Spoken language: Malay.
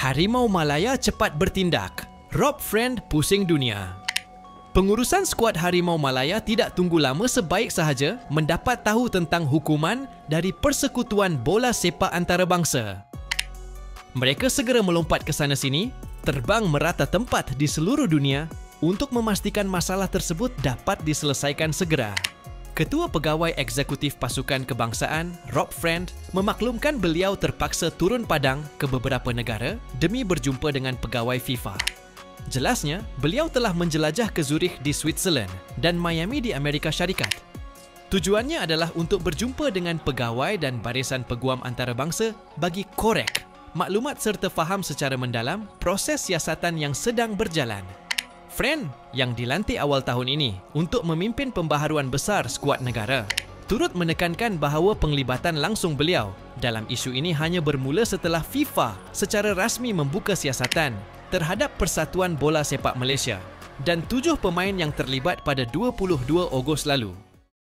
Harimau Malaya cepat bertindak. Rob Friend pusing dunia. Pengurusan skuad Harimau Malaya tidak tunggu lama sebaik sahaja mendapat tahu tentang hukuman dari Persekutuan Bola Sepak Antarabangsa. Mereka segera melompat ke sana sini, terbang merata tempat di seluruh dunia untuk memastikan masalah tersebut dapat diselesaikan segera. Ketua Pegawai Eksekutif Pasukan Kebangsaan, Rob Friend, memaklumkan beliau terpaksa turun padang ke beberapa negara demi berjumpa dengan pegawai FIFA. Jelasnya, beliau telah menjelajah ke Zurich di Switzerland dan Miami di Amerika Syarikat. Tujuannya adalah untuk berjumpa dengan pegawai dan barisan peguam antarabangsa bagi korek maklumat serta faham secara mendalam proses siasatan yang sedang berjalan. Friend yang dilantik awal tahun ini untuk memimpin pembaharuan besar skuad negara turut menekankan bahawa penglibatan langsung beliau dalam isu ini hanya bermula setelah FIFA secara rasmi membuka siasatan terhadap Persatuan Bola Sepak Malaysia dan 7 pemain yang terlibat pada 22 Ogos lalu.